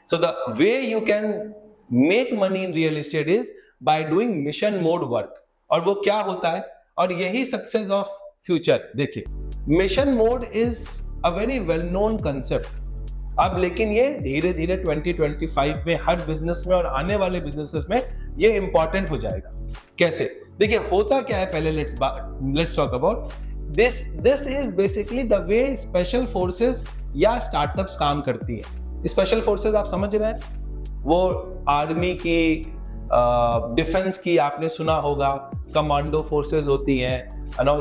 So the way you can make money in real estate is by doing mission mode work. और वो क्या होता है, और यही सक्सेस ऑफ फ्यूचर. देखिए, mission mode is a very well known concept. अब लेकिन ये धीरे धीरे 2025 में हर बिजनेस में और आने वाले बिजनेसेस में ये इंपॉर्टेंट हो जाएगा. कैसे? देखिए, होता क्या है, पहले let's talk about this. This is basically the way special forces या स्टार्टअप्स काम करती है. स्पेशल फोर्सेस आप समझ रहे हैं, वो आर्मी की, डिफेंस की आपने सुना होगा, कमांडो फोर्सेस होती हैं,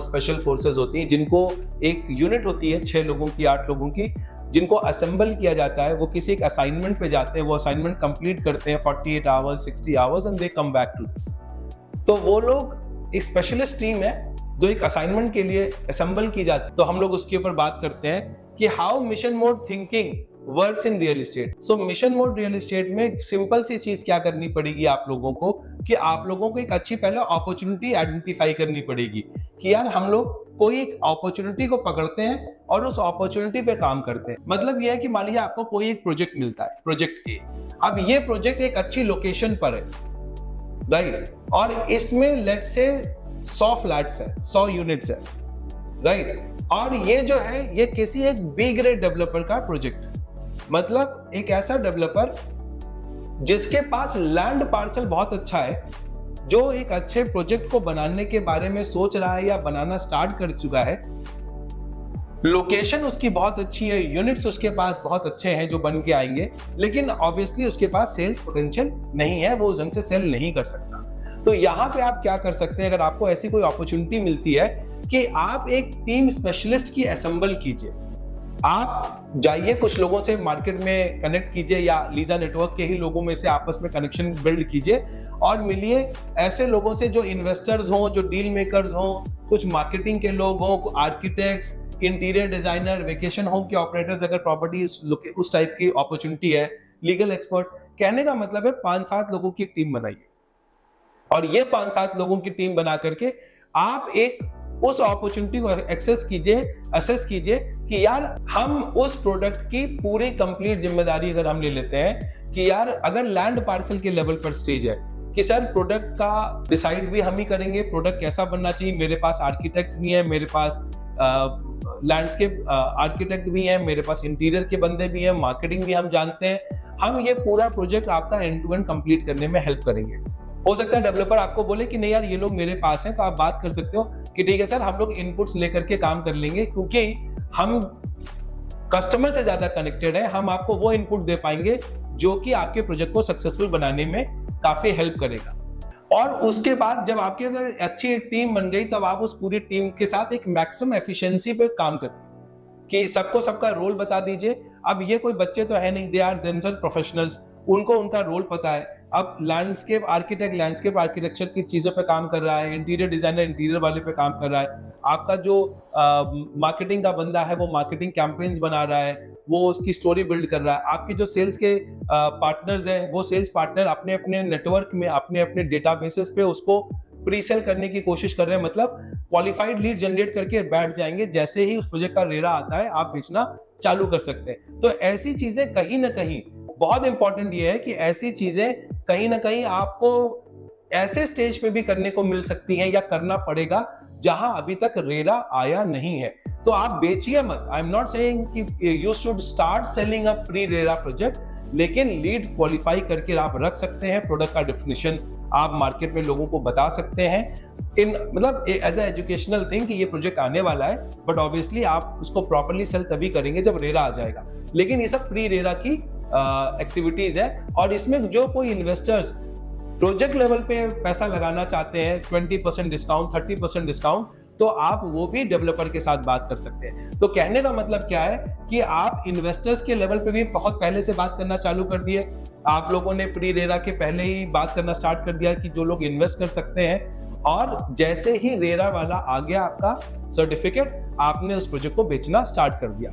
स्पेशल फोर्सेस होती हैं, जिनको एक यूनिट होती है 6 लोगों की, 8 लोगों की, जिनको असेंबल किया जाता है. वो किसी एक असाइनमेंट पे जाते हैं, वो असाइनमेंट कंप्लीट करते हैं 48 hours, 60 hours and they come back to this. तो वो लोग एक स्पेशलिस्ट टीम है जो एक असाइनमेंट के लिए असेंबल की जाती है. तो हम लोग उसके ऊपर बात करते हैं कि how mission mode thinking works in real estate. So mission mode real estate में सिंपल सी चीज क्या करनी पड़ेगी आप लोगों को, कि आप लोगों को एक अच्छी पहले अपॉर्चुनिटी आइडेंटिफाई करनी पड़ेगी कि यार हम लोग कोई एक अपॉर्चुनिटी को पकड़ते हैं और उस अपॉर्चुनिटी पे काम करते हैं. मतलब यह है कि मान लीजिए आपको कोई एक प्रोजेक्ट मिलता है, प्रोजेक्ट ए. अब ये प्रोजेक्ट एक अच्छी लोकेशन पर है, राइट, और इसमें लेट्स से 100 फ्लैट्स है, 100 यूनिट्स है, राइट. और ये जो है ये किसी एक बी ग्रेड डेवलपर का प्रोजेक्ट है. मतलब एक ऐसा डेवलपर जिसके पास लैंड पार्सल बहुत अच्छा है, जो एक अच्छे प्रोजेक्ट को बनाने के बारे में सोच रहा है या बनाना स्टार्ट कर चुका है. लोकेशन उसकी बहुत अच्छी है, यूनिट्स उसके पास बहुत अच्छे हैं जो बन के आएंगे, लेकिन ऑब्वियसली उसके पास सेल्स पोटेंशियल नहीं है, वो ढंग से सेल नहीं कर सकता. तो यहाँ पे आप क्या कर सकते हैं, अगर आपको ऐसी कोई अपॉर्चुनिटी मिलती है कि आप एक टीम स्पेशलिस्ट की असेंबल कीजिए. आप जाइए, कुछ लोगों से मार्केट में कनेक्ट कीजिए या लीजा नेटवर्क के ही लोगों में से आपस में कनेक्शन बिल्ड कीजिए और मिलिए ऐसे लोगों से जो इन्वेस्टर्स हों, जो डील मेकर्स हों, कुछ मार्केटिंग के लोग हों, architects, interior designer, vacation home के ऑपरेटर्स, अगर प्रॉपर्टी उस टाइप की अपॉर्चुनिटी है, लीगल एक्सपर्ट. कहने का मतलब है 5-7 लोगों की टीम बनाइए और ये 5-7 लोगों की टीम बना करके आप एक उस अपॉर्चुनिटी को असेस कीजिए कि यार हम उस प्रोडक्ट की पूरी कंप्लीट जिम्मेदारी अगर हम ले लेते हैं कि यार अगर लैंड पार्सल के लेवल पर स्टेज है कि सर प्रोडक्ट का डिसाइड भी हम ही करेंगे, प्रोडक्ट कैसा बनना चाहिए, मेरे पास आर्किटेक्ट भी है, मेरे पास लैंडस्केप आर्किटेक्ट भी है, मेरे पास इंटीरियर के बंदे भी हैं, मार्केटिंग भी हम जानते हैं, हम ये पूरा प्रोजेक्ट आपका एंड टू एंड कंप्लीट करने में हेल्प करेंगे. हो सकता है डेवलपर आपको बोले कि नहीं यार ये लोग मेरे पास हैं, तो आप बात कर सकते हो कि ठीक है सर, हम लोग इनपुट्स लेकर के काम कर लेंगे, क्योंकि हम कस्टमर से ज्यादा कनेक्टेड है, हम आपको वो इनपुट दे पाएंगे जो कि आपके प्रोजेक्ट को सक्सेसफुल बनाने में काफी हेल्प करेगा. और उसके बाद जब आपके अंदर अच्छी टीम बन गई, तब आप उस पूरी टीम के साथ एक मैक्सिमम एफिशिएंसी पे काम करें कि सबको सबका रोल बता दीजिए. अब ये कोई बच्चे तो है नहीं, दे आर देमसेल्फ प्रोफेशनल्स, उनको उनका रोल पता है. अब लैंडस्केप आर्किटेक्चर की चीजों पे काम कर रहा है, इंटीरियर डिजाइनर इंटीरियर वाले पे काम कर रहा है, आपका जो मार्केटिंग का बंदा है वो मार्केटिंग कैंपेन्स बना रहा है, वो उसकी स्टोरी बिल्ड कर रहा है, आपके जो सेल्स के पार्टनर्स हैं वो सेल्स पार्टनर अपने अपने नेटवर्क में, अपने अपने डेटाबेसेस पे उसको प्री सेल करने की कोशिश कर रहे हैं. मतलब क्वालिफाइड लीड जनरेट करके बैठ जाएंगे, जैसे ही उस प्रोजेक्ट का रेरा आता है आप बेचना चालू कर सकते हैं. तो ऐसी चीजें कहीं ना कहीं बहुत इंपॉर्टेंट ये है कि ऐसी चीजें कहीं ना कहीं आपको ऐसे स्टेज पे भी करने को मिल सकती हैं या करना पड़ेगा जहां अभी तक रेरा आया नहीं है. तो आप बेचिए मत. आई एम नॉट सेइंग कि you should start selling a pre RERA project, लेकिन लीड क्वालिफाई करके आप रख सकते हैं. प्रोडक्ट का डेफिनेशन आप मार्केट में लोगों को बता सकते हैं इन मतलब एज ए एजुकेशनल थिंग कि ये प्रोजेक्ट आने वाला है, बट ऑब्वियसली आप उसको प्रॉपर्ली सेल तभी करेंगे जब रेरा आ जाएगा. लेकिन ये सब प्री रेरा की एक्टिविटीज है और इसमें जो कोई इन्वेस्टर्स प्रोजेक्ट लेवल पे पैसा लगाना चाहते हैं 20% डिस्काउंट, 30% डिस्काउंट, तो आप वो भी डेवलपर के साथ बात कर सकते हैं. तो कहने का मतलब क्या है कि आप इन्वेस्टर्स के लेवल पे भी बहुत पहले से बात करना चालू कर दिए. आप लोगों ने प्री रेरा के पहले ही बात करना स्टार्ट कर दिया कि जो लोग इन्वेस्ट कर सकते हैं, और जैसे ही रेरा वाला आ गया आपका सर्टिफिकेट, आपने उस प्रोजेक्ट को बेचना स्टार्ट कर दिया.